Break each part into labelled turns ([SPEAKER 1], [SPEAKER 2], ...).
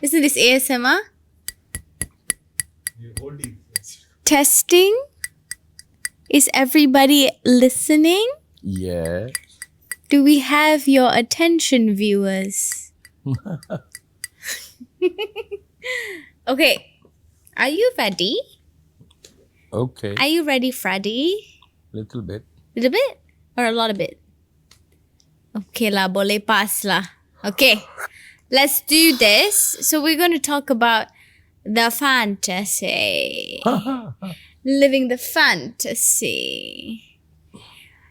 [SPEAKER 1] Isn't this ASMR?
[SPEAKER 2] You're holding.
[SPEAKER 1] Testing? Is everybody listening?
[SPEAKER 3] Yeah.
[SPEAKER 1] Do we have your attention, viewers? Okay. Are you ready?
[SPEAKER 3] Okay.
[SPEAKER 1] Are you ready, Freddy?
[SPEAKER 3] Little bit.
[SPEAKER 1] Little bit? Or a lot of it? Okay lah, boleh pass lah. Okay. Let's do this. So we're going to talk about the fantasy. Living the fantasy.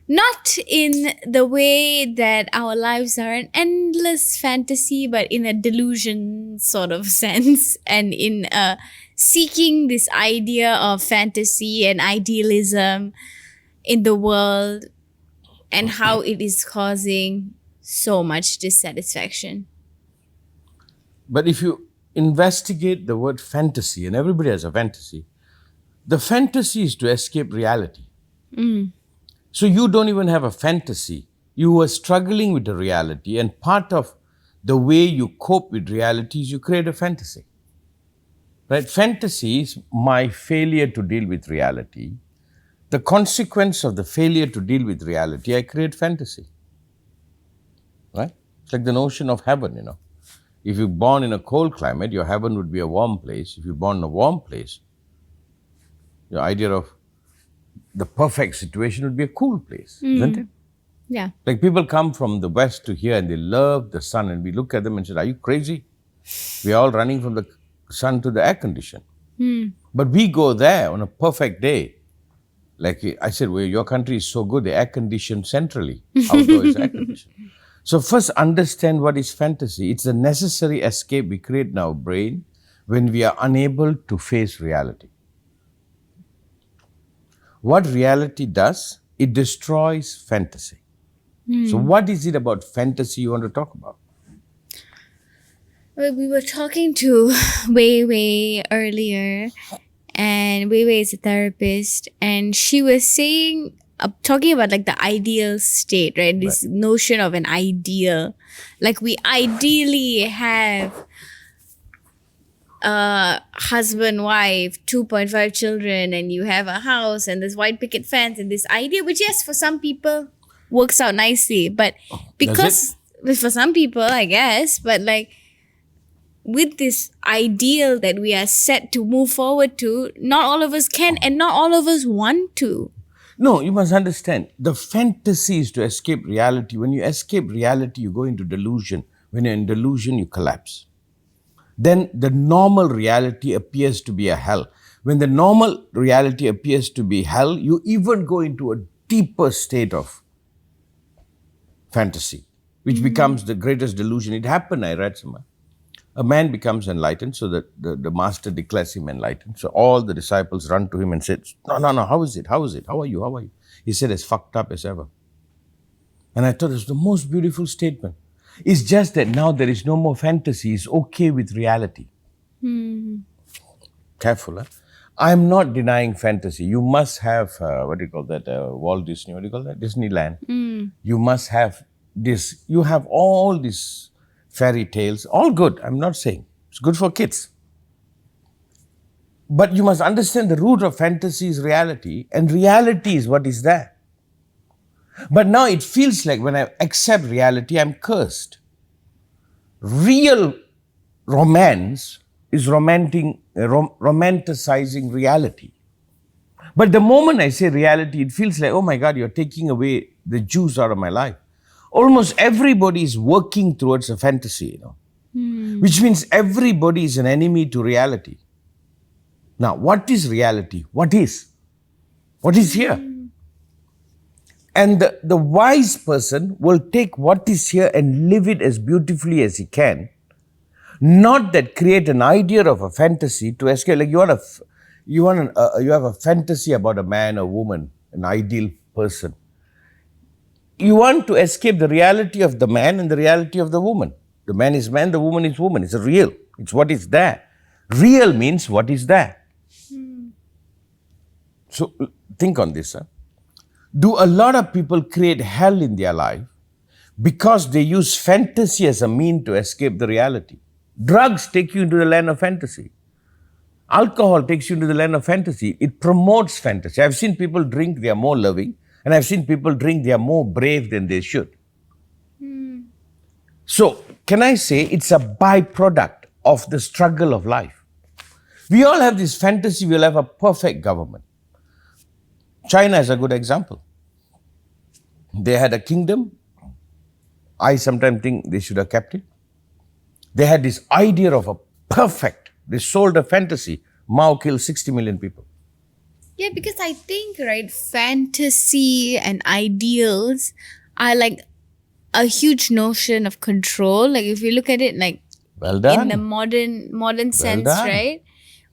[SPEAKER 1] Not in the way that our lives are an endless fantasy, but in a delusion sort of sense, and in seeking this idea of fantasy and idealism in the world and how it is causing so much dissatisfaction.
[SPEAKER 3] But if you investigate the word fantasy, and everybody has a fantasy, the fantasy is to escape reality. So you don't even have a fantasy. You are struggling with the reality, and part of the way you cope with reality is you create a fantasy. Right? Fantasy is my failure to deal with reality. The consequence of the failure to deal with reality, I create fantasy. Right? It's like the notion of heaven, you know. If you're born in a cold climate, your heaven would be a warm place. If you're born in a warm place, your idea of the perfect situation would be a cool place, isn't it?
[SPEAKER 1] Yeah.
[SPEAKER 3] Like people come from the west to here and they love the sun, and we look at them and say, are you crazy? We're all running from the sun to the air condition. But we go there on a perfect day. Like I said, well, your country is so good, the air conditioned centrally. Outdoor is air conditioned. So first understand what is fantasy. It's a necessary escape we create in our brain when we are unable to face reality. What reality does, it destroys fantasy. So what is it about fantasy you want to talk about?
[SPEAKER 1] Well, we were talking to Wei earlier, and Wei is a therapist, and she was saying, talking about like the ideal state, right? This notion of an ideal. Like we ideally have a husband, wife, 2.5 children, and you have a house and this white picket fence and this idea, which yes, for some people works out nicely. But because for some people, I guess, but like with this ideal that we are set to move forward to, not all of us can and not all of us want to.
[SPEAKER 3] No, you must understand. The fantasy is to escape reality. When you escape reality, you go into delusion. When you're in delusion, you collapse. Then the normal reality appears to be a hell. When the normal reality appears to be hell, you even go into a deeper state of fantasy, which becomes the greatest delusion. It happened, I read somewhere. A man becomes enlightened, so that the master declares him enlightened. So all the disciples run to him and said, no, how is it? How are you? He said, as fucked up as ever. And I thought it was the most beautiful statement. It's just that now there is no more fantasy. It's okay with reality. Careful, huh? I'm not denying fantasy. You must have, Walt Disney, Disneyland. You must have this. You have all these fairy tales, all good. I'm not saying. It's good for kids. But you must understand the root of fantasy is reality, and reality is what is there. But now it feels like when I accept reality, I'm cursed. Real romance is romanticizing reality. But the moment I say reality, it feels like, oh my God, you're taking away the juice out of my life. Almost everybody is working towards a fantasy, you know, which means everybody is an enemy to reality. Now, what is reality? What is? What is here? And the wise person will take what is here and live it as beautifully as he can. Not that create an idea of a fantasy to escape. Like you have a fantasy about a man or woman, an ideal person. You want to escape the reality of the man and the reality of the woman. The man is man, the woman is woman. It's real. It's what is there. Real means what is there. So think on this. Do a lot of people create hell in their life because they use fantasy as a mean to escape the reality? Drugs take you into the land of fantasy. Alcohol takes you into the land of fantasy. It promotes fantasy. I've seen people drink, they are more loving. And I've seen people drink, they are more brave than they should. So, can I say it's a byproduct of the struggle of life? We all have this fantasy, we'll have a perfect government. China is a good example. They had a kingdom. I sometimes think they should have kept it. They had this idea of a perfect, they sold a fantasy. Mao killed 60 million people.
[SPEAKER 1] Yeah, because I think, right, fantasy and ideals are like a huge notion of control. Like if you look at it like
[SPEAKER 3] Well done.
[SPEAKER 1] in the modern sense,
[SPEAKER 3] done.
[SPEAKER 1] right?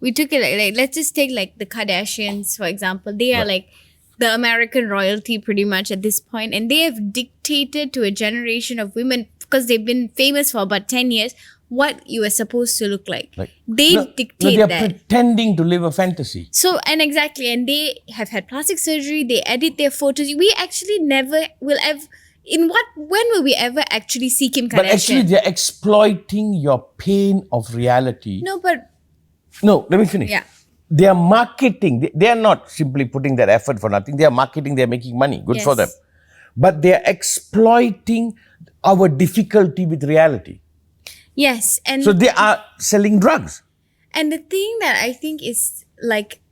[SPEAKER 1] We took it like let's just take like the Kardashians, for example. They are like the American royalty pretty much at this point, and they have dictated to a generation of women because they've been famous for about 10 years what you are supposed to look like. They dictate
[SPEAKER 3] they are
[SPEAKER 1] that.
[SPEAKER 3] pretending to live a fantasy.
[SPEAKER 1] So, and they have had plastic surgery, they edit their photos. We actually never will ever, when will we ever actually see Kim Kardashian?
[SPEAKER 3] But actually, they're exploiting your pain of reality.
[SPEAKER 1] No,
[SPEAKER 3] Let me finish.
[SPEAKER 1] Yeah.
[SPEAKER 3] They are marketing. They are not simply putting that effort for nothing. They are marketing, they are making money. Good for them. But they are exploiting our difficulty with reality.
[SPEAKER 1] Yes. And
[SPEAKER 3] So they are selling drugs.
[SPEAKER 1] And the thing that I think is like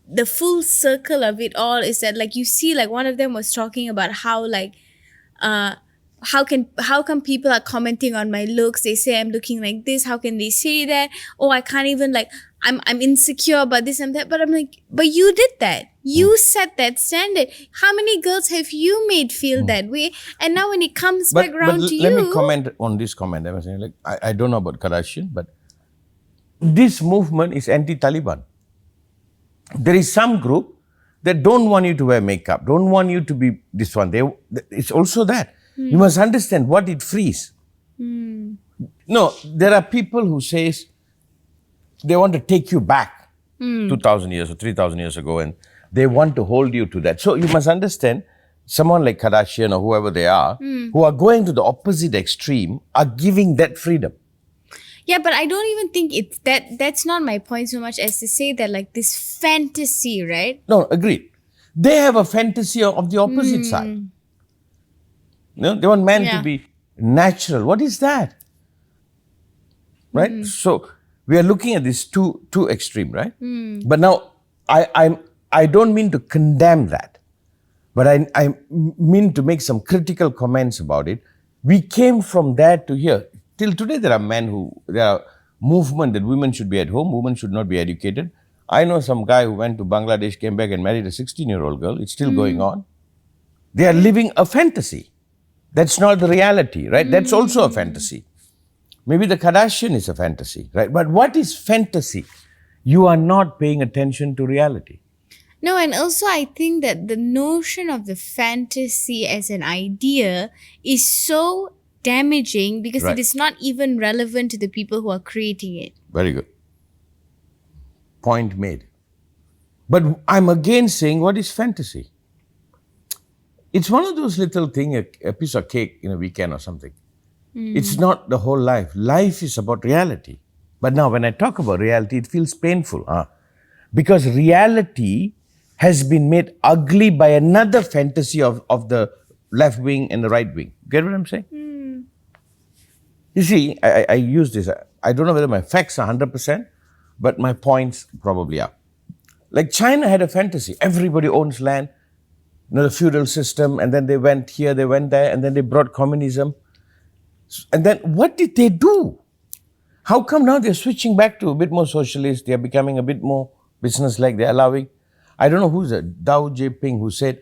[SPEAKER 1] the full circle of it all is that like you see like one of them was talking about how like how come people are commenting on my looks? They say I'm looking like this. How can they say that? Oh, I can't even like I'm insecure about this and that. But I'm like, but you did that. You set that standard. How many girls have you made feel that way? And now when it comes back around to you,
[SPEAKER 3] let me comment on this comment. I was saying, like, I don't know about Kardashian, but this movement is anti-Taliban. There is some group that don't want you to wear makeup, don't want you to be this one. It's also that. You must understand what it frees. No, there are people who says they want to take you back 2,000 years or 3,000 years ago, and they want to hold you to that. So you must understand, someone like Kardashian or whoever they are, who are going to the opposite extreme, are giving that freedom.
[SPEAKER 1] yeah, but I don't even think it's that's not my point so much as to say that like this fantasy, right?
[SPEAKER 3] No, agreed. They have a fantasy of the opposite side. No, they want man to be natural. What is that? Right? So we are looking at this two extreme, right? But now I don't mean to condemn that, but I mean to make some critical comments about it. We came from there to here. Till today, there are movement that women should be at home, women should not be educated. I know some guy who went to Bangladesh, came back and married a 16-year-old girl. It's still going on. They are living a fantasy. That's not the reality, right? That's also a fantasy. Maybe the Kardashian is a fantasy, right? But what is fantasy? You are not paying attention to reality.
[SPEAKER 1] No, and also I think that the notion of the fantasy as an idea is so damaging because it is not even relevant to the people who are creating it.
[SPEAKER 3] Very good. Point made. But I'm again saying, what is fantasy? It's one of those little things, a piece of cake in a weekend or something. It's not the whole life. Life is about reality. But now when I talk about reality, it feels painful. Because reality has been made ugly by another fantasy of the left wing and the right wing. Get what I'm saying? You see, I use this. I don't know whether my facts are 100%, but my points probably are. Like China had a fantasy. Everybody owns land. The feudal system, and then they went here, they went there, and then they brought communism. And then what did they do? How come now they're switching back to a bit more socialist, they're becoming a bit more business-like, they're allowing, I don't know who's it, Dao Jinping, who said,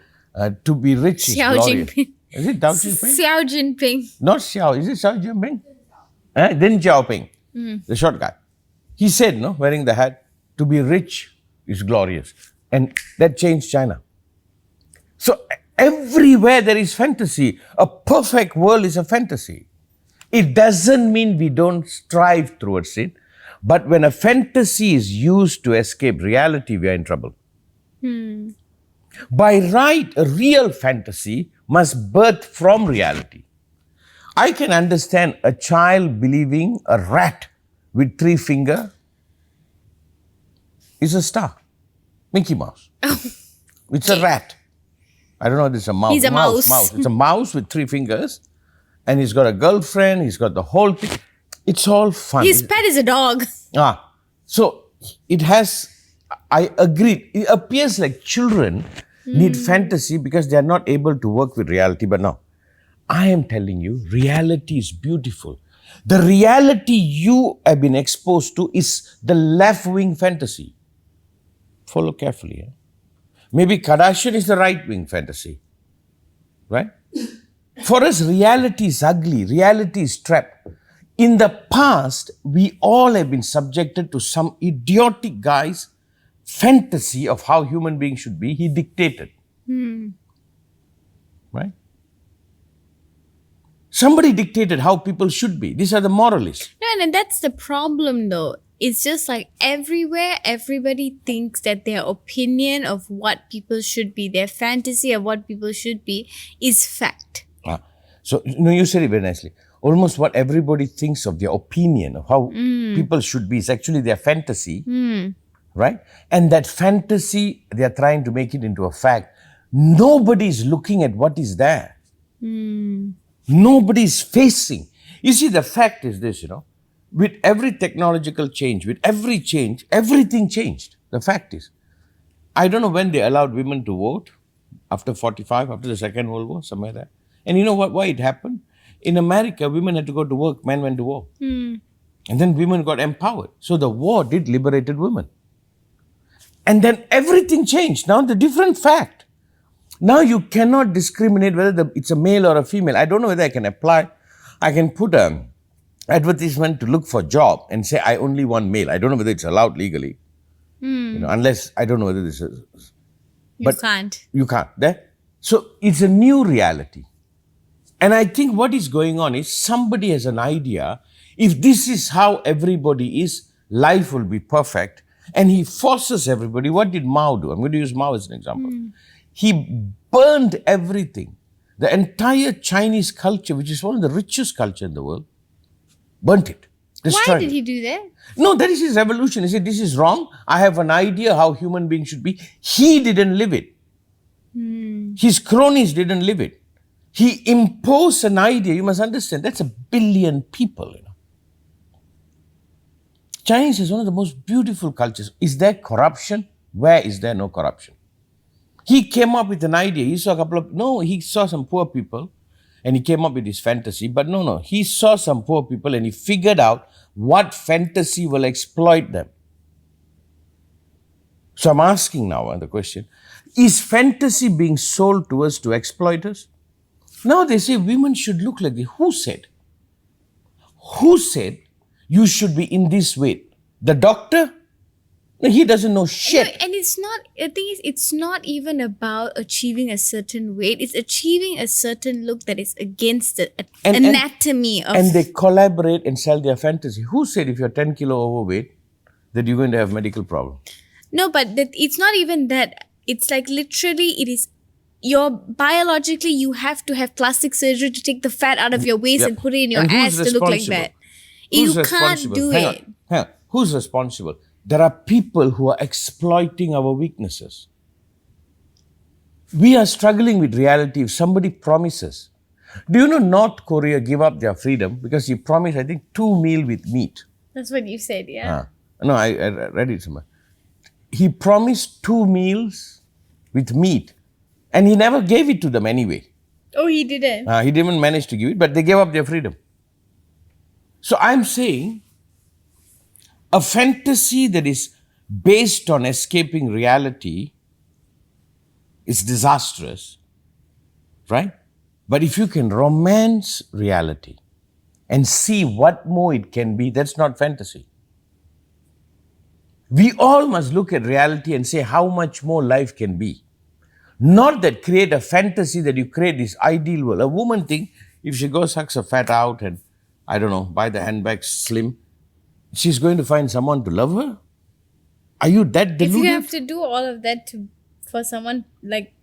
[SPEAKER 3] to be rich is glorious.
[SPEAKER 1] Jinping.
[SPEAKER 3] Is it Dao Jinping?
[SPEAKER 1] Xiao Jinping.
[SPEAKER 3] Not Xiao, is it Xiao Jinping? Deng Xiaoping, the short guy. He said, wearing the hat, to be rich is glorious. And that changed China. So everywhere there is fantasy. A perfect world is a fantasy. It doesn't mean we don't strive towards it, but when a fantasy is used to escape reality, we are in trouble. By right, a real fantasy must birth from reality. I can understand a child believing a rat with 3 fingers is a star. Mickey Mouse. It's a rat. I don't know if it's a mouse.
[SPEAKER 1] He's a mouse.
[SPEAKER 3] It's a mouse with 3 fingers. And he's got a girlfriend. He's got the whole thing. It's all fun.
[SPEAKER 1] His pet is a dog.
[SPEAKER 3] So it has, I agree. It appears like children need fantasy because they are not able to work with reality. But no, I am telling you, reality is beautiful. The reality you have been exposed to is the left-wing fantasy. Follow carefully. Maybe Kardashian is the right-wing fantasy. Right? For us, reality is ugly. Reality is trapped. In the past, we all have been subjected to some idiotic guy's fantasy of how human beings should be. He dictated. Right? Somebody dictated how people should be. These are the moralists.
[SPEAKER 1] No, and that's the problem though. It's just like everywhere, everybody thinks that their opinion of what people should be, their fantasy of what people should be, is fact.
[SPEAKER 3] So, you said it very nicely. Almost what everybody thinks of their opinion of how people should be is actually their fantasy. Right? And that fantasy, they are trying to make it into a fact. Nobody is looking at what is there. Nobody is facing. You see, the fact is this, with every technological change, with every change, everything changed. The fact is, I don't know when they allowed women to vote, after 45, after the Second World War, somewhere there. And you know why it happened? In America, women had to go to work, men went to war. And then women got empowered. So the war did liberated women. And then everything changed. Now the different fact. Now you cannot discriminate whether it's a male or a female. I don't know whether I can apply. I can put an advertisement to look for a job and say I only want male. I don't know whether it's allowed legally. Unless, I don't know whether this is.
[SPEAKER 1] You can't.
[SPEAKER 3] You can't. So it's a new reality. And I think what is going on is somebody has an idea. If this is how everybody is, life will be perfect. And he forces everybody. What did Mao do? I'm going to use Mao as an example. He burned everything. The entire Chinese culture, which is one of the richest culture in the world, burnt it.
[SPEAKER 1] Why did he do that?
[SPEAKER 3] No, that is his revolution. He said, this is wrong. I have an idea how human beings should be. He didn't live it. His cronies didn't live it. He imposed an idea. You must understand, that's 1 billion people. Chinese is one of the most beautiful cultures. Is there corruption? Where is there no corruption? He came up with an idea. He saw he saw some poor people and he came up with his fantasy. But no, he saw some poor people and he figured out what fantasy will exploit them. So I'm asking now the question, is fantasy being sold to us to exploit us? Now they say women should look like this. Who said? Who said you should be in this weight? The doctor? No, he doesn't know shit.
[SPEAKER 1] And it's not, the thing is, it's not even about achieving a certain weight. It's achieving a certain look that is against the anatomy of...
[SPEAKER 3] And they collaborate and sell their fantasy. Who said if you're 10 kilo overweight, that you're going to have medical problem?
[SPEAKER 1] No, but it's not even that. It's like literally, it is... biologically, you have to have plastic surgery to take the fat out of your waist and put it in your ass to look like that. You can't do it.
[SPEAKER 3] Hang on. Who's responsible? There are people who are exploiting our weaknesses. We are struggling with reality. If somebody promises, do you know North Korea give up their freedom because he promised, I think, 2 meals with meat.
[SPEAKER 1] That's what you said, yeah.
[SPEAKER 3] No, I read it somewhere. He promised 2 meals with meat. And he never gave it to them anyway.
[SPEAKER 1] Oh, he didn't?
[SPEAKER 3] He didn't manage to give it, but they gave up their freedom. So I'm saying, a fantasy that is based on escaping reality is disastrous, right? But if you can romance reality and see what more it can be, that's not fantasy. We all must look at reality and say how much more life can be. Not that create a fantasy that you create this ideal world. A woman think if she goes sucks her fat out and, I don't know, buy the handbag slim, she's going to find someone to love her? Are you that deluded?
[SPEAKER 1] If you have to do all of that for someone, like,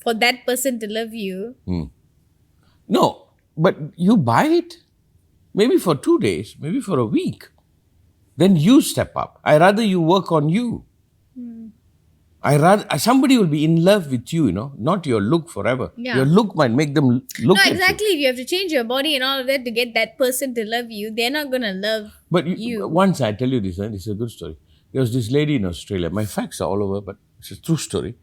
[SPEAKER 1] for that person to love you.
[SPEAKER 3] No. But you buy it, maybe for 2 days, maybe for a week. Then you step up. I rather you work on you. Somebody will be in love with you, not your look forever.
[SPEAKER 1] Yeah.
[SPEAKER 3] Your look might make them look
[SPEAKER 1] No,
[SPEAKER 3] at
[SPEAKER 1] exactly. If you have to change your body and all of that to get that person to love you, they're not going to love
[SPEAKER 3] But
[SPEAKER 1] you.
[SPEAKER 3] Once I tell you this, this is a good story. There was this lady in Australia. My facts are all over, but it's a true story.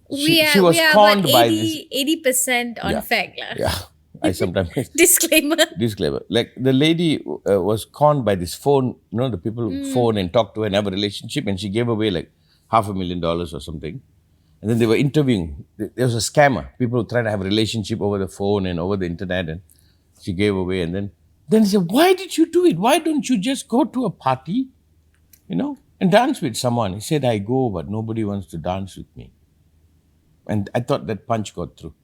[SPEAKER 1] We are
[SPEAKER 3] conned
[SPEAKER 1] about
[SPEAKER 3] by this.
[SPEAKER 1] 80% on
[SPEAKER 3] Yeah.
[SPEAKER 1] fact. lah.
[SPEAKER 3] Yeah, I sometimes
[SPEAKER 1] Disclaimer.
[SPEAKER 3] disclaimer. Like the lady was conned by this phone. The people phone and talk to her and have a relationship, and she gave away like $500,000 or something. And then they were interviewing. There was a scammer. People trying to have a relationship over the phone and over the internet, and she gave away. And then he said, "Why did you do it? Why don't you just go to a party, and dance with someone?" He said, "I go, but nobody wants to dance with me." And I thought that punch got through.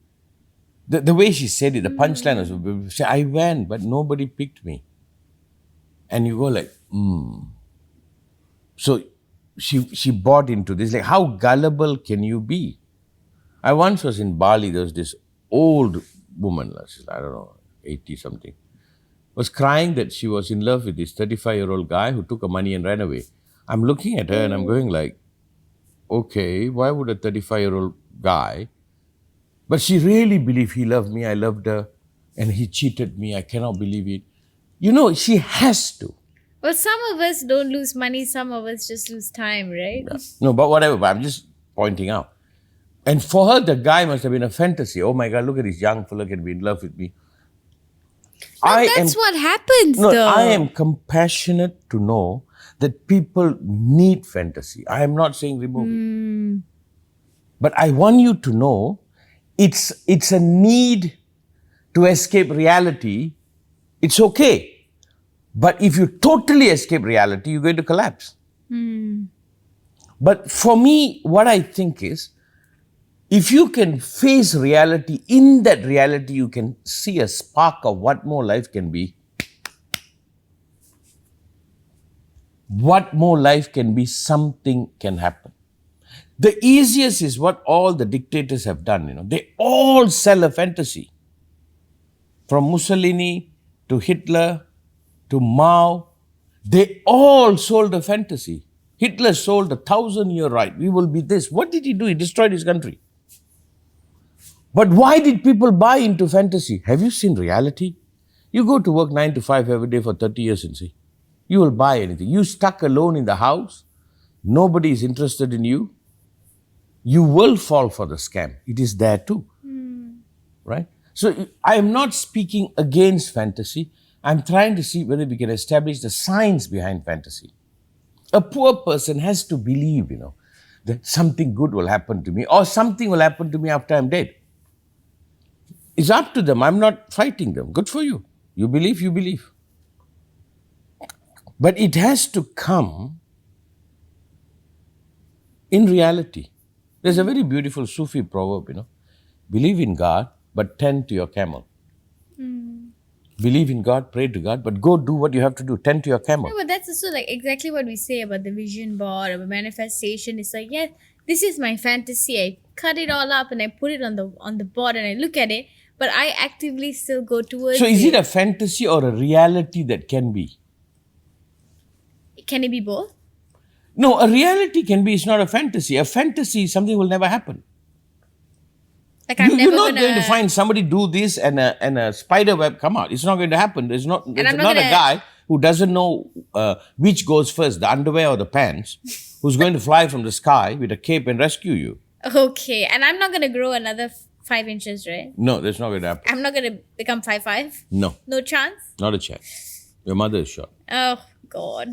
[SPEAKER 3] The way she said it, the punchline was, she said, "I went, but nobody picked me." And you go like, So she bought into this. Like, how gullible can you be? I once was in Bali. There was this old woman, I don't know, 80-something, was crying that she was in love with this 35-year-old guy who took her money and ran away. I'm looking at her and I'm going like, okay, why would a 35-year-old guy? But she really believed he loved me, I loved her, and he cheated me. I cannot believe it. She has to.
[SPEAKER 1] Well, some of us don't lose money, some of us just lose time, right?
[SPEAKER 3] Yeah. No, but whatever, but I'm just pointing out. And for her, the guy must have been a fantasy. Oh my God, look at this young fella can be in love with me.
[SPEAKER 1] That's what happens, though.
[SPEAKER 3] I am compassionate to know that people need fantasy. I am not saying remove it. But I want you to know it's a need to escape reality. It's okay. But if you totally escape reality, you're going to collapse. But for me, what I think is, if you can face reality, in that reality, you can see a spark of what more life can be. What more life can be, something can happen. The easiest is what all the dictators have done. They all sell a fantasy. From Mussolini to Hitler to Mao, they all sold a fantasy. Hitler sold 1,000-year right. We will be this. What did he do? He destroyed his country. But why did people buy into fantasy? Have you seen reality? You go to work 9 to 5 every day for 30 years and see. You will buy anything. You stuck alone in the house. Nobody is interested in you. You will fall for the scam. It is there too. Right? So I am not speaking against fantasy. I'm trying to see whether we can establish the science behind fantasy. A poor person has to believe, that something good will happen to me or something will happen to me after I'm dead. It's up to them. I'm not fighting them. Good for you. You believe, you believe. But it has to come in reality. There's a very beautiful Sufi proverb, believe in God, but tend to your camel. Believe in God, pray to God, but go do what you have to do. Tend to your camel.
[SPEAKER 1] No, but that's also like exactly what we say about the vision board or manifestation. It's like, yeah, this is my fantasy. I cut it all up and I put it on the board and I look at it, but I actively still go towards
[SPEAKER 3] So is it a fantasy or a reality that can be?
[SPEAKER 1] Can it be both?
[SPEAKER 3] No, a reality can be, it's not a fantasy. A fantasy is something will never happen.
[SPEAKER 1] Like I'm
[SPEAKER 3] You're
[SPEAKER 1] never
[SPEAKER 3] not going to find somebody do this and a spider web come out. It's not going to happen. There's not a guy who doesn't know which goes first, the underwear or the pants, who's going to fly from the sky with a cape and rescue you.
[SPEAKER 1] Okay, and I'm not going to grow another 5 inches, right?
[SPEAKER 3] No, that's not going to happen.
[SPEAKER 1] I'm not going to become 5'5"?
[SPEAKER 3] No.
[SPEAKER 1] No chance?
[SPEAKER 3] Not a chance. Your mother is short.
[SPEAKER 1] Oh, God.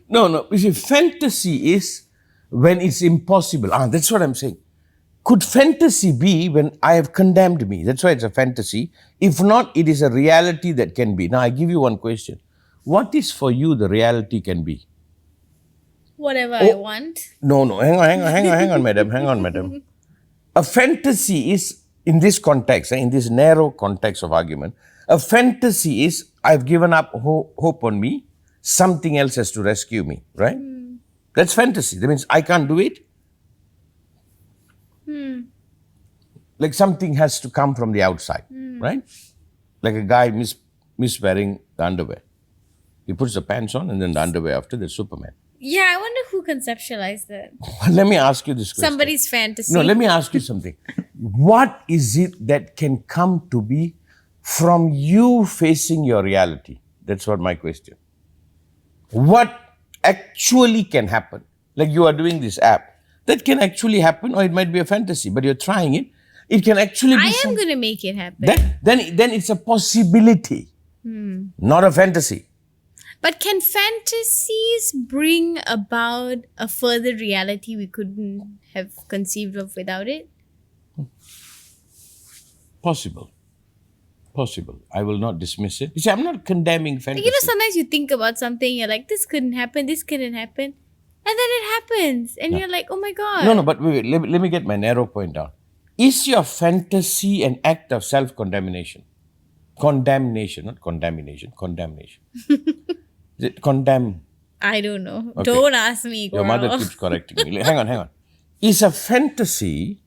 [SPEAKER 3] No. You see, fantasy is when it's impossible. That's what I'm saying. Could fantasy be when I have condemned me? That's why it's a fantasy. If not, it is a reality that can be. Now, I give you one question. What is for you the reality can be?
[SPEAKER 1] Whatever I want.
[SPEAKER 3] No. Hang on, madam. A fantasy is, in this context, in this narrow context of argument, a fantasy is, I've given up hope on me, something else has to rescue me, right? That's fantasy. That means I can't do it. Like something has to come from the outside. right? Like a guy miswearing the underwear. He puts the pants on and then the underwear after, the Superman.
[SPEAKER 1] Yeah, I wonder who conceptualized that.
[SPEAKER 3] Let me ask you this question.
[SPEAKER 1] Somebody's fantasy.
[SPEAKER 3] No, let me ask you something. What is it that can come to be from you facing your reality? That's what my question. What actually can happen? Like you are doing this app. That can actually happen, or it might be a fantasy, but you're trying it. It can actually be.
[SPEAKER 1] I am going to make it happen.
[SPEAKER 3] Then it's a possibility, not a fantasy.
[SPEAKER 1] But can fantasies bring about a further reality we couldn't have conceived of without it?
[SPEAKER 3] Possible. I will not dismiss it. You see, I'm not condemning fantasy.
[SPEAKER 1] You know, sometimes you think about something, you're like, this couldn't happen, this couldn't happen. And then it happens. And you're like, oh my God.
[SPEAKER 3] No, but wait, let me get my narrow point down. Is your fantasy an act of self-condemnation? Condemnation, not condemnation. Condemnation. Is it condemn?
[SPEAKER 1] I don't know.
[SPEAKER 3] Okay.
[SPEAKER 1] Don't ask me, girl.
[SPEAKER 3] Your mother keeps correcting me. Hang on. Is a fantasy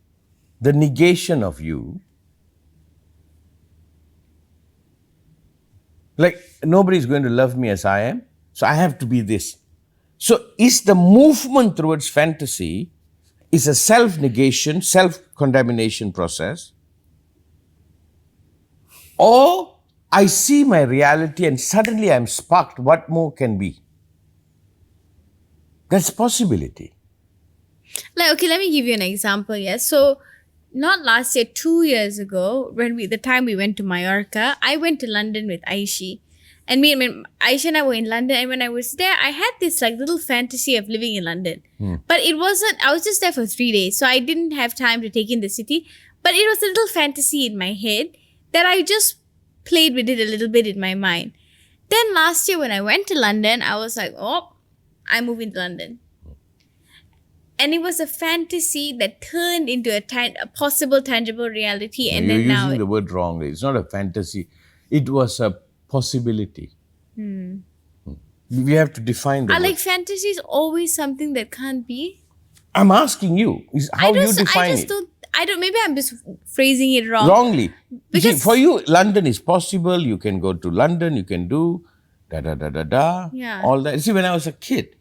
[SPEAKER 3] the negation of you? Like, nobody's going to love me as I am, so I have to be this. So, is the movement towards fantasy is a self-negation, self-condemnation process? Or I see my reality and suddenly I'm sparked. What more can be? That's possibility.
[SPEAKER 1] Like, okay, let me give you an example. Yeah. So, not last year, 2 years ago, the time we went to Mallorca, I went to London with Aishi. And Aisha and I were in London, and when I was there, I had this like little fantasy of living in London. But it wasn't, I was just there for 3 days, so I didn't have time to take in the city. But it was a little fantasy in my head that I just played with it a little bit in my mind. Then last year when I went to London, I was like, oh, I'm moving to London. And it was a fantasy that turned into a possible tangible reality. And
[SPEAKER 3] You're
[SPEAKER 1] then now
[SPEAKER 3] using the word wrongly. It's not a fantasy. It was a possibility. We have to define the
[SPEAKER 1] Are
[SPEAKER 3] word.
[SPEAKER 1] like fantasies always something that can't be?
[SPEAKER 3] I'm asking you, is how you define it.
[SPEAKER 1] Maybe I'm just phrasing it wrong.
[SPEAKER 3] Wrongly. You see,
[SPEAKER 1] Because-
[SPEAKER 3] for you, London is possible. You can go to London. You can do
[SPEAKER 1] Yeah.
[SPEAKER 3] all that. See, when I was a kid,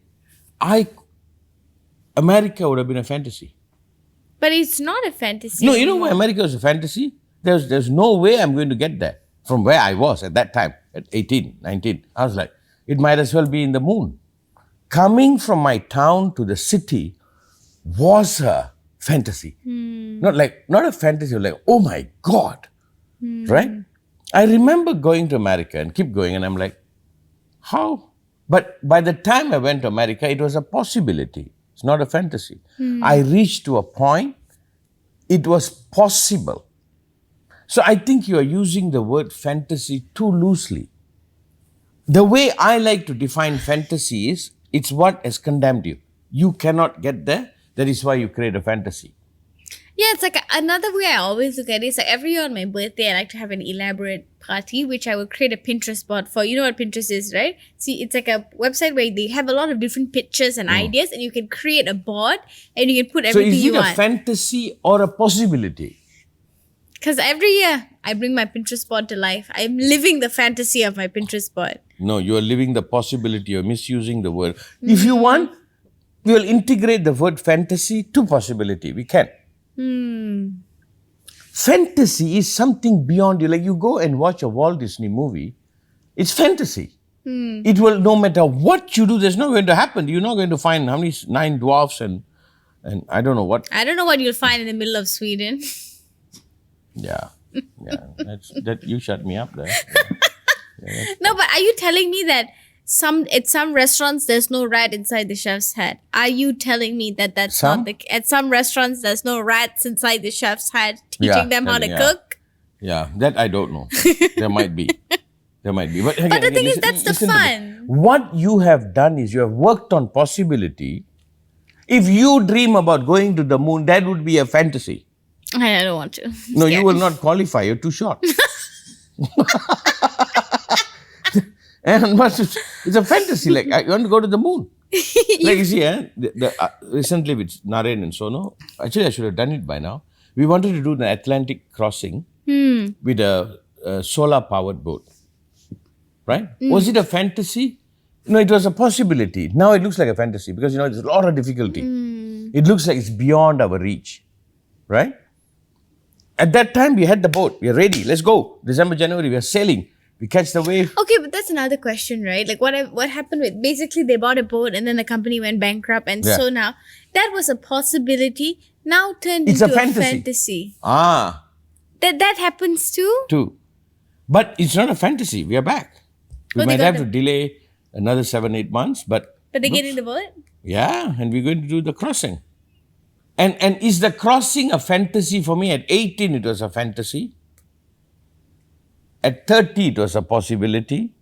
[SPEAKER 3] America would have been a fantasy.
[SPEAKER 1] But it's not a fantasy.
[SPEAKER 3] No, you know why America was a fantasy? There's no way I'm going to get there from where I was at that time, at 18, 19. I was like, it might as well be in the moon. Coming from my town to the city was a fantasy. Not a fantasy, like, oh my God, right? I remember going to America and keep going, and I'm like, how? But by the time I went to America, it was a possibility. It's not a fantasy. I reached to a point, it was possible. So I think you are using the word fantasy too loosely. The way I like to define fantasy is, it's what has condemned you. You cannot get there. That is why you create a fantasy.
[SPEAKER 1] Yeah, it's like another way I always look at it is like every year on my birthday, I like to have an elaborate party, which I will create a Pinterest board for. You know what Pinterest is, right? See, it's like a website where they have a lot of different pictures and ideas, and you can create a board and you can put everything you
[SPEAKER 3] So is it
[SPEAKER 1] want.
[SPEAKER 3] a fantasy or a possibility?
[SPEAKER 1] Because every year I bring my Pinterest board to life. I'm living the fantasy of my Pinterest board.
[SPEAKER 3] No, you are living the possibility. You're misusing the word. If you want, we will integrate the word fantasy to possibility. We can. Fantasy is something beyond you. Like you go and watch a Walt Disney movie, it's fantasy. It will, no matter what you do, there's not going to happen. You're not going to find how many 9 dwarfs and I don't know what.
[SPEAKER 1] I don't know what you'll find in the middle of Sweden.
[SPEAKER 3] Yeah. That you shut me up there.
[SPEAKER 1] No, but are you telling me that at some restaurants there's no rat inside the chef's hat? Are you telling me that that's
[SPEAKER 3] Some?
[SPEAKER 1] not at some restaurants there's no rats inside the chef's hat teaching them how to cook?
[SPEAKER 3] Yeah, that I don't know. There might be. But
[SPEAKER 1] the thing is, that's the
[SPEAKER 3] listen to me.
[SPEAKER 1] fun.
[SPEAKER 3] What you have done is you have worked on possibility. If you dream about going to the moon, that would be a fantasy.
[SPEAKER 1] I don't want to.
[SPEAKER 3] No, you will not qualify. You're too short. But it's a fantasy. Like, you want to go to the moon. Like, you see, recently with Naren and Sono, actually I should have done it by now. We wanted to do the Atlantic crossing with a solar-powered boat. Right? Was it a fantasy? No, it was a possibility. Now it looks like a fantasy because, there's a lot of difficulty. It looks like it's beyond our reach. Right? At that time, we had the boat. We are ready. Let's go. December, January, we are sailing. We catch the wave.
[SPEAKER 1] Okay, but that's another question, right? Like what happened with, basically they bought a boat and then the company went bankrupt, and so now that was a possibility now turned into a fantasy. That happens too?
[SPEAKER 3] But it's not a fantasy. We are back. We might have to delay another 7-8 months, but
[SPEAKER 1] they're getting the boat?
[SPEAKER 3] Yeah, and we're going to do the crossing. And is the crossing a fantasy for me? At 18, it was a fantasy. At 30, it was a possibility.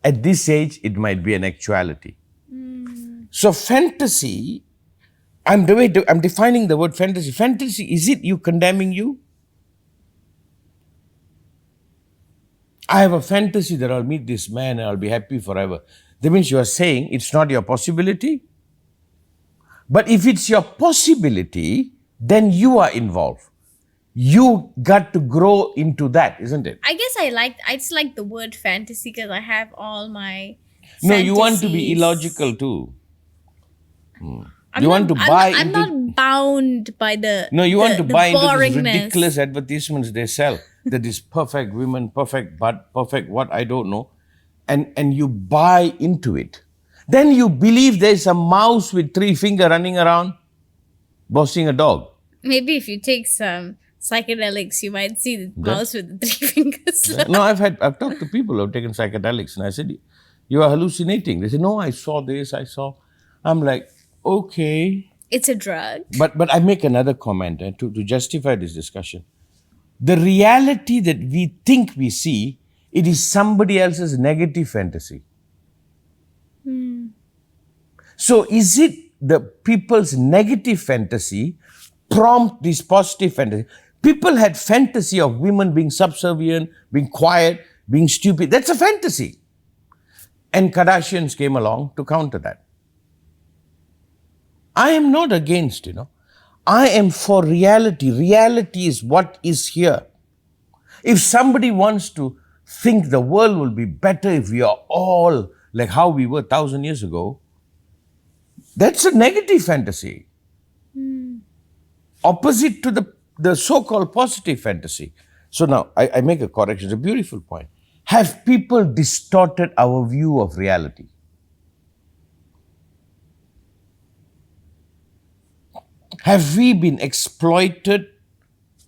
[SPEAKER 3] At this age, it might be an actuality. So fantasy, I'm defining the word fantasy. Fantasy, is it you condemning you? I have a fantasy that I'll meet this man and I'll be happy forever. That means you are saying it's not your possibility. But if it's your possibility, then you are involved. You got to grow into that, isn't it?
[SPEAKER 1] I guess I just like the word fantasy because I have all my
[SPEAKER 3] No, you want to be illogical too.
[SPEAKER 1] I'm not bound by the
[SPEAKER 3] No, you want to buy into these
[SPEAKER 1] boringness.
[SPEAKER 3] ridiculous advertisements they sell. That is perfect women, perfect butt, perfect what, I don't know. And you buy into it. Then you believe there's a mouse with 3 fingers running around bossing a dog.
[SPEAKER 1] Maybe if you take some psychedelics, you might see the mouse with the 3 fingers.
[SPEAKER 3] No, I've talked to people who have taken psychedelics and I said, you are hallucinating. They said, no, I saw this, I'm like, okay.
[SPEAKER 1] It's a drug.
[SPEAKER 3] But I make another comment to justify this discussion. The reality that we think we see, it is somebody else's negative fantasy. So is it the people's negative fantasy prompt this positive fantasy? People had fantasy of women being subservient, being quiet, being stupid. That's a fantasy. And Kardashians came along to counter that. I am not against, I am for reality. Reality is what is here. If somebody wants to think the world will be better if we are all like how we were 1,000 years ago, that's a negative fantasy. Opposite to the so-called positive fantasy. So now, I make a correction. It's a beautiful point. Have people distorted our view of reality? Have we been exploited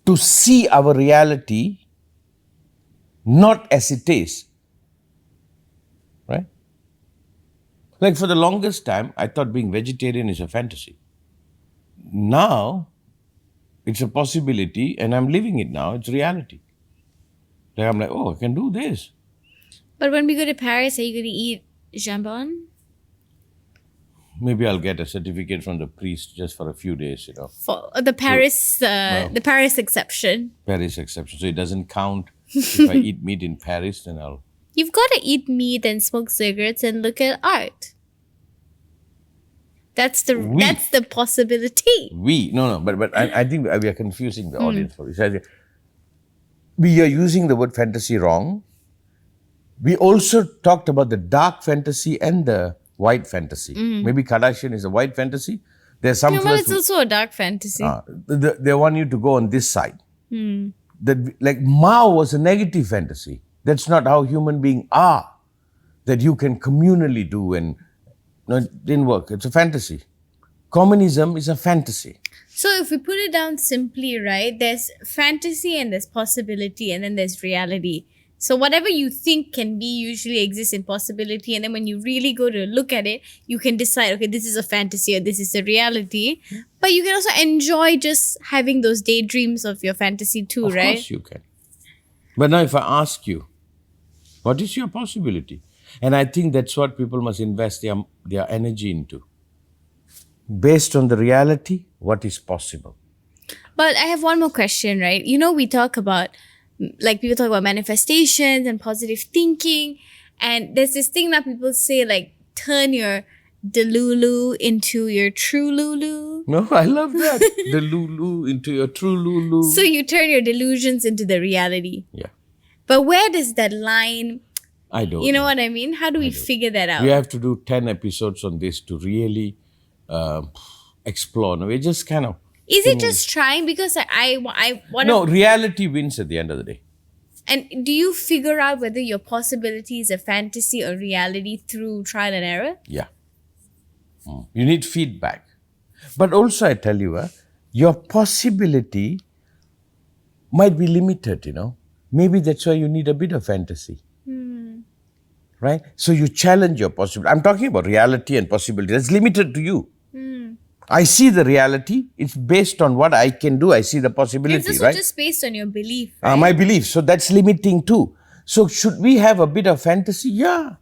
[SPEAKER 3] to see our reality not as it is? Right? Like for the longest time, I thought being vegetarian is a fantasy. Now, it's a possibility and I'm living it now. It's reality. Like I'm like, I can do this.
[SPEAKER 1] But when we go to Paris, are you going to eat jambon?
[SPEAKER 3] Maybe I'll get a certificate from the priest just for a few days,
[SPEAKER 1] For the Paris, the Paris exception.
[SPEAKER 3] Paris exception. So it doesn't count if I eat meat in Paris, then I'll...
[SPEAKER 1] You've got to eat meat and smoke cigarettes and look at art. That's the possibility.
[SPEAKER 3] But I think we are confusing the audience for this. We are using the word fantasy wrong. We also talked about the dark fantasy and the white fantasy. Maybe Kardashian is a white fantasy. There's some.
[SPEAKER 1] But it's also a dark fantasy.
[SPEAKER 3] They want you to go on this side. That like Mao was a negative fantasy. That's not how human beings are. That you can communally do and it didn't work. It's a fantasy. Communism is a fantasy.
[SPEAKER 1] So if we put it down simply, right, there's fantasy and there's possibility and then there's reality. So whatever you think can be usually exists in possibility, and then when you really go to look at it, you can decide, okay, this is a fantasy or this is a reality. But you can also enjoy just having those daydreams of your fantasy too, right?
[SPEAKER 3] Of course you can. But now if I ask you, what is your possibility? And I think that's what people must invest their energy into. Based on the reality, what is possible?
[SPEAKER 1] But I have one more question, right? We talk about, like people talk about manifestations and positive thinking. And there's this thing that people say, like, turn your delulu into your true lulu.
[SPEAKER 3] No, I love that. The lulu into your true lulu.
[SPEAKER 1] So you turn your delusions into the reality.
[SPEAKER 3] Yeah.
[SPEAKER 1] But where does that line,
[SPEAKER 3] I don't
[SPEAKER 1] you know what I mean? How do we figure that out?
[SPEAKER 3] We have to do 10 episodes on this to really explore. No, we're just kind of...
[SPEAKER 1] Is it just trying? Because I want to...
[SPEAKER 3] No, reality wins at the end of the day.
[SPEAKER 1] And do you figure out whether your possibility is a fantasy or reality through trial and error?
[SPEAKER 3] Yeah. You need feedback. But also, I tell you, your possibility might be limited, Maybe that's why you need a bit of fantasy. Right? So you challenge your possibility. I'm talking about reality and possibility. That's limited to you. I see the reality. It's based on what I can do. I see the possibility,
[SPEAKER 1] it's also
[SPEAKER 3] right?
[SPEAKER 1] just based on your belief, right?
[SPEAKER 3] My belief. So that's limiting too. So should we have a bit of fantasy? Yeah.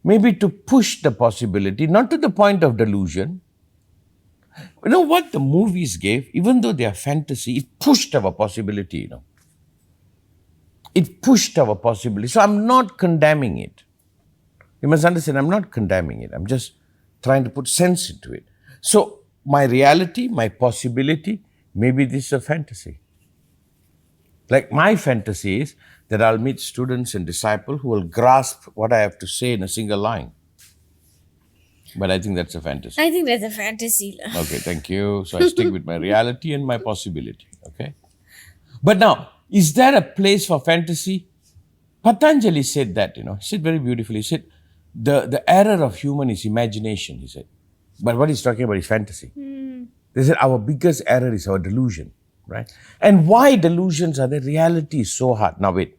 [SPEAKER 3] Maybe to push the possibility, not to the point of delusion. You know what the movies gave? Even though they are fantasy, it pushed our possibility, It pushed our possibility. So I'm not condemning it. You must understand, I'm not condemning it. I'm just trying to put sense into it. So my reality, my possibility, maybe this is a fantasy. Like my fantasy is that I'll meet students and disciples who will grasp what I have to say in a single line. But I think that's a fantasy.
[SPEAKER 1] I think that's a fantasy.
[SPEAKER 3] Okay, thank you. So I stick with my reality and my possibility. Okay. But now, is there a place for fantasy? Patanjali said that, He said very beautifully. He said, the error of human is imagination, he said. But what he's talking about is fantasy. They said our biggest error is our delusion, right? And why delusions are there? Reality is so hard. Now wait,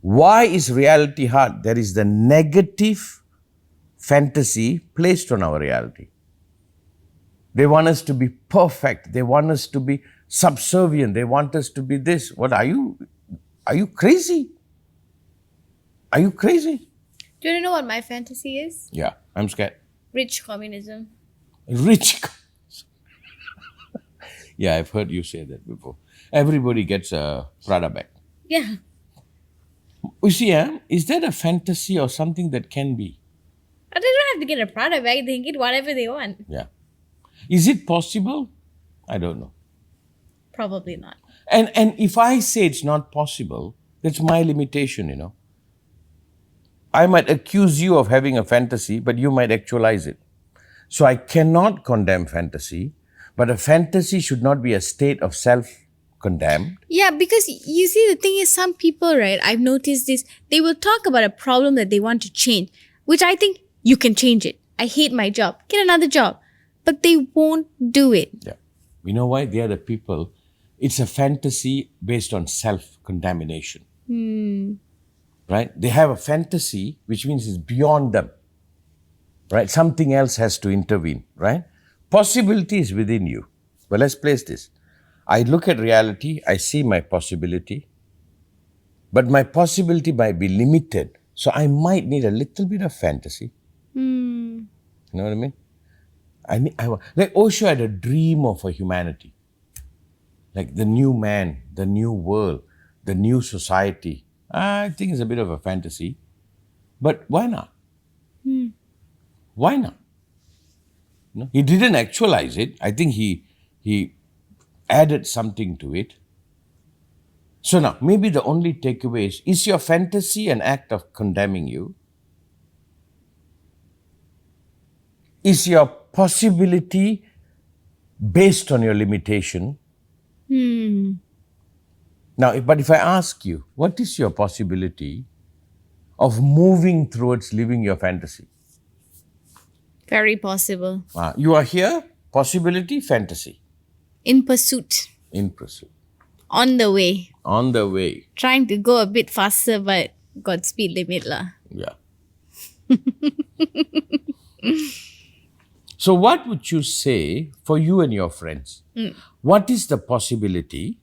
[SPEAKER 3] why is reality hard? There is the negative fantasy placed on our reality. They want us to be perfect. They want us to be subservient. They want us to be this. What are you? Are you crazy? Are you crazy?
[SPEAKER 1] Do you know what my fantasy is?
[SPEAKER 3] Yeah, I'm scared.
[SPEAKER 1] Rich communism.
[SPEAKER 3] Rich. Yeah, I've heard you say that before. Everybody gets a Prada bag.
[SPEAKER 1] Yeah.
[SPEAKER 3] You see, is that a fantasy or something that can be?
[SPEAKER 1] But they don't have to get a Prada bag. They can get whatever they want.
[SPEAKER 3] Yeah. Is it possible? I don't know.
[SPEAKER 1] Probably not.
[SPEAKER 3] And if I say it's not possible, that's my limitation, I might accuse you of having a fantasy, but you might actualize it. So I cannot condemn fantasy, but a fantasy should not be a state of self-condemned.
[SPEAKER 1] Yeah, because you see, the thing is, some people, right, I've noticed this, they will talk about a problem that they want to change, which I think you can change it. I hate my job. Get another job. But they won't do it.
[SPEAKER 3] Yeah. You know why? They are the people. It's a fantasy based on self-contamination. Right? They have a fantasy, which means it's beyond them. Right? Something else has to intervene. Right? Possibility is within you. But let's place this. I look at reality, I see my possibility, but my possibility might be limited. So I might need a little bit of fantasy. You know what I mean? Like Osho had a dream of a humanity. Like the new man, the new world, the new society. I think it's a bit of a fantasy. But why not? Why not? No? He didn't actualize it. I think he added something to it. So now, maybe the only takeaway is your fantasy an act of condemning you? Is your possibility based on your limitation? Now, but if I ask you, what is your possibility of moving towards living your fantasy?
[SPEAKER 1] Very possible.
[SPEAKER 3] You are here, possibility, fantasy.
[SPEAKER 1] In pursuit.
[SPEAKER 3] In pursuit.
[SPEAKER 1] On the way.
[SPEAKER 3] On the way.
[SPEAKER 1] Trying to go a bit faster, but got speed limit lah.
[SPEAKER 3] Yeah. So what would you say for you and your friends? What is the possibility?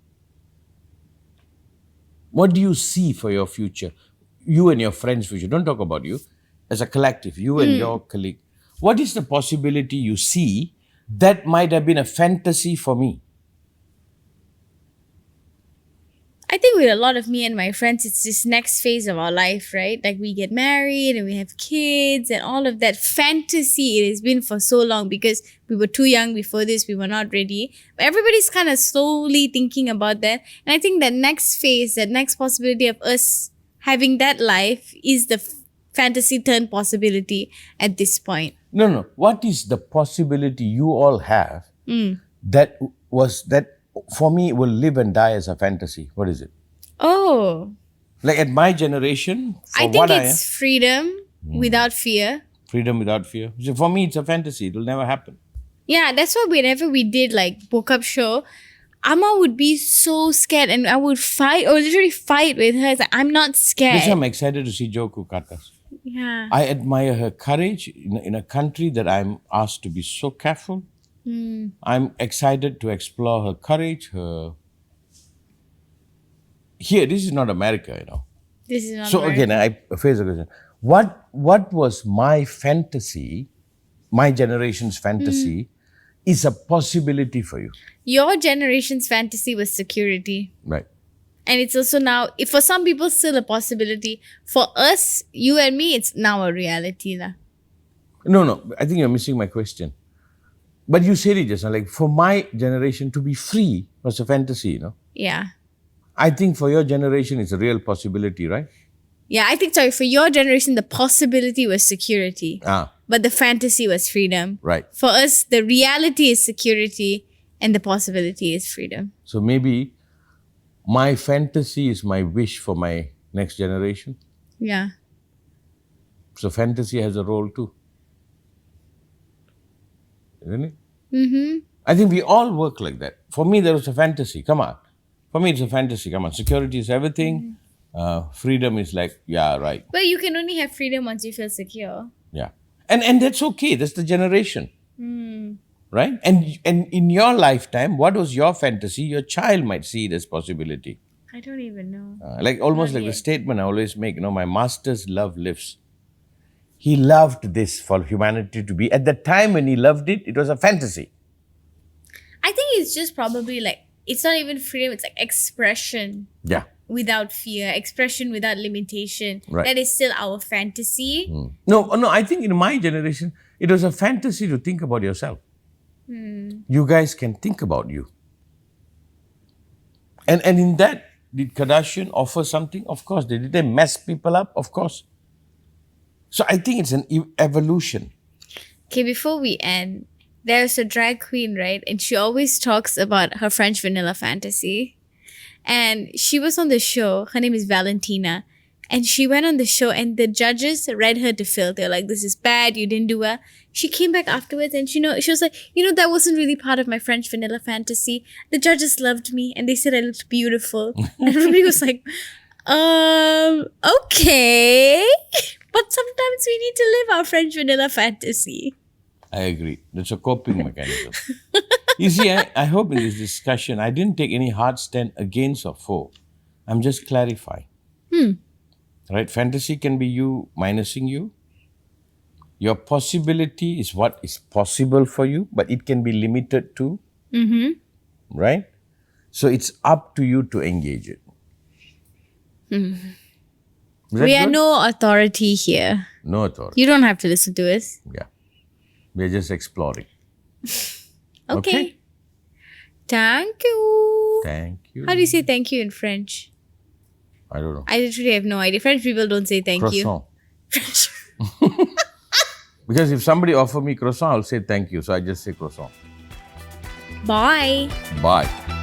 [SPEAKER 3] What do you see for your future? You and your friends' future. Don't talk about you. As a collective, you and your colleague. What is the possibility you see that might have been a fantasy for me?
[SPEAKER 1] I think with a lot of me and my friends, it's this next phase of our life, right? Like we get married and we have kids and all of that fantasy. It has been for so long because we were too young before this. We were not ready. But everybody's kind of slowly thinking about that. And I think that next phase, that next possibility of us having that life is the fantasy turned possibility at this point.
[SPEAKER 3] No. What is the possibility you all have that for me will live and die as a fantasy? What is it?
[SPEAKER 1] Oh,
[SPEAKER 3] Like at my generation, for
[SPEAKER 1] I think
[SPEAKER 3] what
[SPEAKER 1] it's freedom without fear.
[SPEAKER 3] freedom without fear. So for me, it's a fantasy. It will never happen.
[SPEAKER 1] Yeah, that's why whenever we did like book up show, Amma would be so scared and I would fight or literally fight with her. It's like, I'm not scared.
[SPEAKER 3] That's why I'm excited to see Joko Katas.
[SPEAKER 1] Yeah.
[SPEAKER 3] I admire her courage in a country that I'm asked to be so careful. I'm excited to explore her courage, Here, this is not America,
[SPEAKER 1] This is not
[SPEAKER 3] So
[SPEAKER 1] America.
[SPEAKER 3] again, I phrase the question. What was my fantasy, my generation's fantasy, is a possibility for you?
[SPEAKER 1] Your generation's fantasy was security.
[SPEAKER 3] Right.
[SPEAKER 1] And it's also now, if for some people, still a possibility. For us, you and me, it's now a reality.
[SPEAKER 3] No, I think you're missing my question. But you said it just now, like for my generation to be free was a fantasy,
[SPEAKER 1] Yeah.
[SPEAKER 3] I think for your generation it's a real possibility, right?
[SPEAKER 1] Yeah, I think, sorry, for your generation, the possibility was security. But the fantasy was freedom.
[SPEAKER 3] Right.
[SPEAKER 1] For us, the reality is security and the possibility is freedom.
[SPEAKER 3] So maybe my fantasy is my wish for my next generation.
[SPEAKER 1] Yeah.
[SPEAKER 3] So fantasy has a role too. Isn't it? I think we all work like that. For me, there was a fantasy. Come on. For me, it's a fantasy. Come on. Security is everything. Freedom is like, yeah, right.
[SPEAKER 1] But you can only have freedom once you feel secure.
[SPEAKER 3] Yeah. And that's okay. That's the generation. Right? And in your lifetime, what was your fantasy? Your child might see it as possibility.
[SPEAKER 1] I don't even know.
[SPEAKER 3] Like almost like the statement I always make, my master's love lives. He loved this for humanity to be. At the time when he loved it, it was a fantasy.
[SPEAKER 1] I think it's just probably like, it's not even freedom, it's like expression.
[SPEAKER 3] Yeah.
[SPEAKER 1] Without fear, expression without limitation.
[SPEAKER 3] Right.
[SPEAKER 1] That is still our fantasy.
[SPEAKER 3] No, I think in my generation, it was a fantasy to think about yourself. You guys can think about you. And in that, did Kardashian offer something? Of course. Did they mess people up? Of course. So I think it's an evolution.
[SPEAKER 1] Okay, before we end, there's a drag queen, right? And she always talks about her French vanilla fantasy. And she was on the show. Her name is Valentina. And she went on the show and the judges read her to filth. They're like, this is bad. You didn't do well. She came back afterwards and she was like, that wasn't really part of my French vanilla fantasy. The judges loved me and they said I looked beautiful. And everybody was like, okay. But sometimes we need to live our French vanilla fantasy.
[SPEAKER 3] I agree. That's a coping mechanism. You see, I hope in this discussion, I didn't take any hard stand against or for. I'm just clarifying. Right? Fantasy can be you minusing you. Your possibility is what is possible for you, but it can be limited to. Right? So it's up to you to engage it.
[SPEAKER 1] We are no authority here.
[SPEAKER 3] No authority.
[SPEAKER 1] You don't have to listen to us.
[SPEAKER 3] Yeah. We're just exploring.
[SPEAKER 1] Okay. Thank you.
[SPEAKER 3] Thank you.
[SPEAKER 1] How do you say thank you in French?
[SPEAKER 3] I don't know.
[SPEAKER 1] I literally have no idea. French people don't say thank
[SPEAKER 3] Croissant.
[SPEAKER 1] you.
[SPEAKER 3] Because if somebody offer me croissant, I'll say thank you. So I just say croissant.
[SPEAKER 1] Bye.
[SPEAKER 3] Bye.